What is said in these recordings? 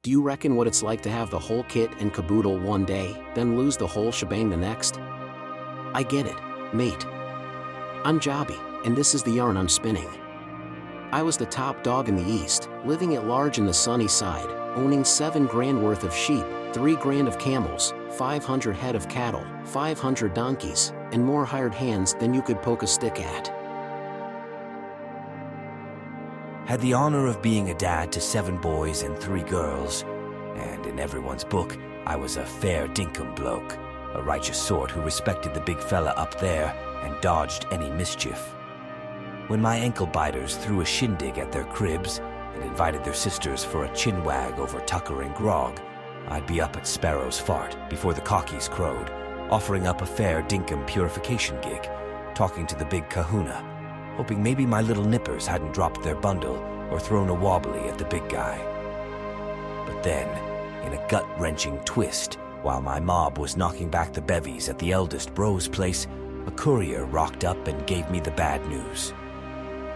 Do you reckon what it's like to have the whole kit and caboodle one day, then lose the whole shebang the next? I get it, mate. I'm Jobby, and this is the yarn I'm spinning. I was the top dog in the East, living at large in the sunny side, owning $7,000 worth of sheep, $3,000 of camels, 500 head of cattle, 500 donkeys, and more hired hands than you could poke a stick at. Had the honor of being a dad to 7 boys and 3 girls, and in everyone's book, I was a fair dinkum bloke, a righteous sort who respected the big fella up there and dodged any mischief. When my ankle biters threw a shindig at their cribs and invited their sisters for a chinwag over tucker and grog, I'd be up at Sparrow's Fart before the cockies crowed, offering up a fair dinkum purification gig, talking to the big kahuna, hoping maybe my little nippers hadn't dropped their bundle or thrown a wobbly at the big guy. But then, in a gut-wrenching twist, while my mob was knocking back the bevies at the eldest bro's place, a courier rocked up and gave me the bad news.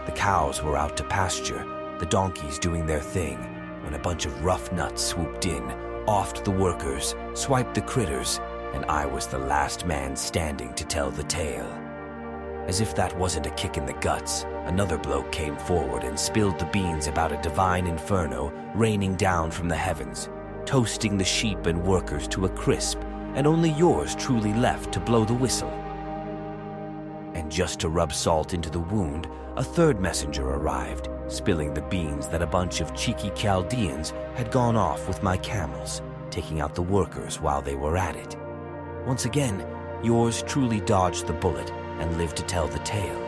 The cows were out to pasture, the donkeys doing their thing, when a bunch of rough nuts swooped in, offed the workers, swiped the critters, and I was the last man standing to tell the tale. As if that wasn't a kick in the guts, another bloke came forward and spilled the beans about a divine inferno raining down from the heavens, toasting the sheep and workers to a crisp, and only yours truly left to blow the whistle. And just to rub salt into the wound, a third messenger arrived, spilling the beans that a bunch of cheeky Chaldeans had gone off with my camels, taking out the workers while they were at it. Once again, yours truly dodged the bullet and lived to tell the tale.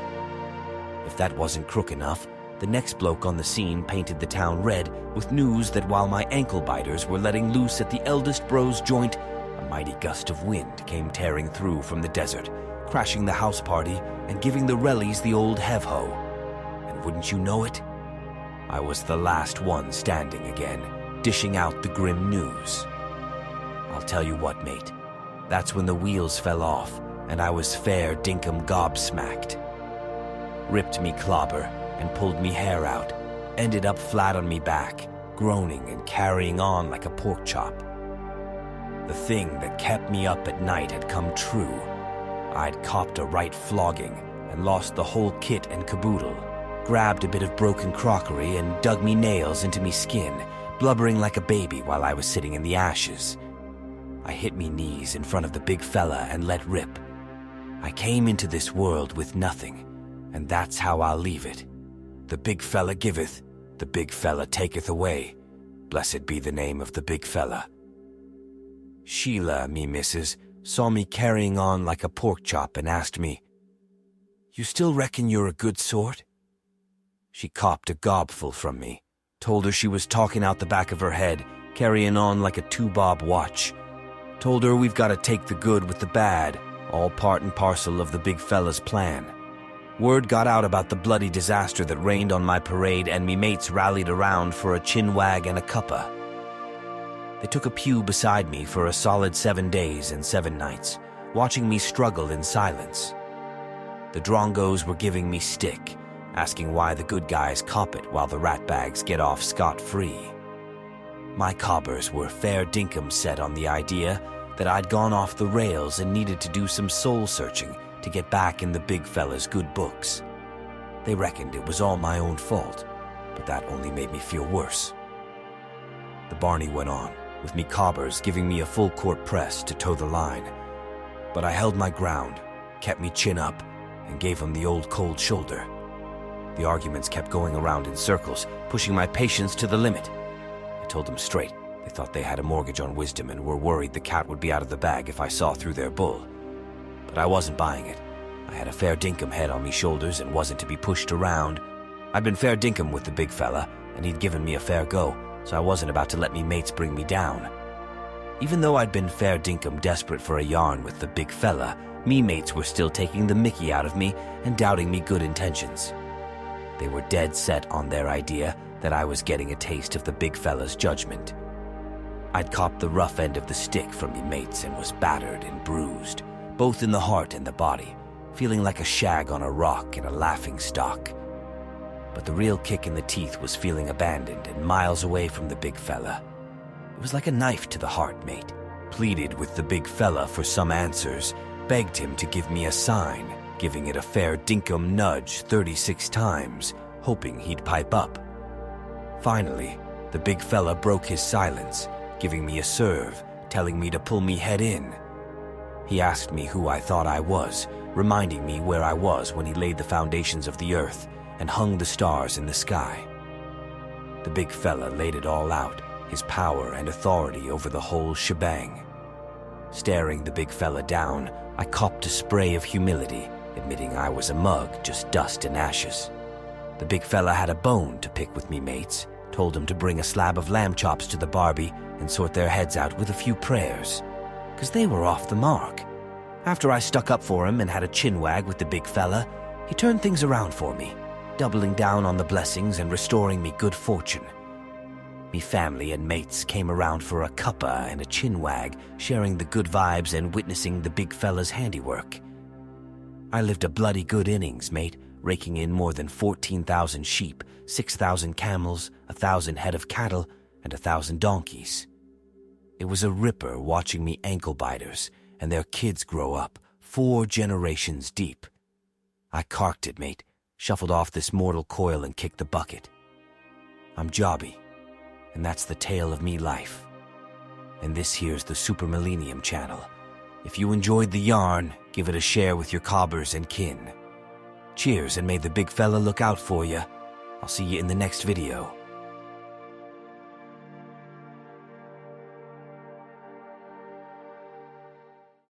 If that wasn't crook enough, the next bloke on the scene painted the town red with news that while my ankle biters were letting loose at the eldest bro's joint, a mighty gust of wind came tearing through from the desert, crashing the house party and giving the rellies the old hev-ho. And wouldn't you know it, I was the last one standing again, dishing out the grim news. I'll tell you what, mate, that's when the wheels fell off and I was fair dinkum gobsmacked. Ripped me clobber and pulled me hair out, ended up flat on me back, groaning and carrying on like a pork chop. The thing that kept me up at night had come true. I'd copped a right flogging and lost the whole kit and caboodle, grabbed a bit of broken crockery and dug me nails into me skin, blubbering like a baby while I was sitting in the ashes. I hit me knees in front of the big fella and let rip. I came into this world with nothing, and that's how I'll leave it. The big fella giveth, the big fella taketh away. Blessed be the name of the big fella. Sheila, me missus, saw me carrying on like a pork chop and asked me, "You still reckon you're a good sort?" She copped a gobful from me, told her she was talking out the back of her head, carrying on like a 2-bob watch. Told her we've got to take the good with the bad, all part and parcel of the big fella's plan. Word got out about the bloody disaster that rained on my parade, and me mates rallied around for a chinwag and a cuppa. They took a pew beside me for a solid 7 days and 7 nights, watching me struggle in silence. The drongos were giving me stick, asking why the good guys cop it while the ratbags get off scot-free. My cobbers were fair dinkum set on the idea that I'd gone off the rails and needed to do some soul-searching to get back in the big fella's good books. They reckoned it was all my own fault, but that only made me feel worse. The Barney went on, with me cobbers giving me a full-court press to toe the line. But I held my ground, kept me chin up, and gave them the old cold shoulder. The arguments kept going around in circles, pushing my patience to the limit. I told them straight. They thought they had a mortgage on wisdom and were worried the cat would be out of the bag if I saw through their bull. But I wasn't buying it. I had a fair dinkum head on me shoulders and wasn't to be pushed around. I'd been fair dinkum with the big fella, and he'd given me a fair go, so I wasn't about to let me mates bring me down. Even though I'd been fair dinkum desperate for a yarn with the big fella, me mates were still taking the mickey out of me and doubting me good intentions. They were dead set on their idea that I was getting a taste of the big fella's judgment. I'd copped the rough end of the stick from me mates and was battered and bruised, both in the heart and the body, feeling like a shag on a rock in a laughing stock. But the real kick in the teeth was feeling abandoned and miles away from the big fella. was like a knife to the heart, mate. Pleaded with the big fella for some answers, begged him to give me a sign, giving it a fair dinkum nudge 36 times, hoping he'd pipe up. Finally, the big fella broke his silence, giving me a serve, telling me to pull me head in. He asked me who I thought I was, reminding me where I was when he laid the foundations of the earth and hung the stars in the sky. The big fella laid it all out, his power and authority over the whole shebang. Staring the big fella down, I copped a spray of humility, admitting I was a mug, just dust and ashes. The big fella had a bone to pick with me mates, told him to bring a slab of lamb chops to the barbie and sort their heads out with a few prayers, 'cause they were off the mark. After I stuck up for him and had a chinwag with the big fella, he turned things around for me, doubling down on the blessings and restoring me good fortune. Me family and mates came around for a cuppa and a chinwag, sharing the good vibes and witnessing the big fella's handiwork. I lived a bloody good innings, mate, raking in more than 14,000 sheep, 6,000 camels, 1,000 head of cattle, and 1,000 donkeys. It was a ripper watching me ankle biters and their kids grow up, 4 generations deep. I carked it, mate, shuffled off this mortal coil and kicked the bucket. I'm jobby, and that's the tale of me life. And this here's the Super Millennium channel. If you enjoyed the yarn, give it a share with your cobbers and kin. Cheers, and may the big fella look out for you. I'll see you in the next video.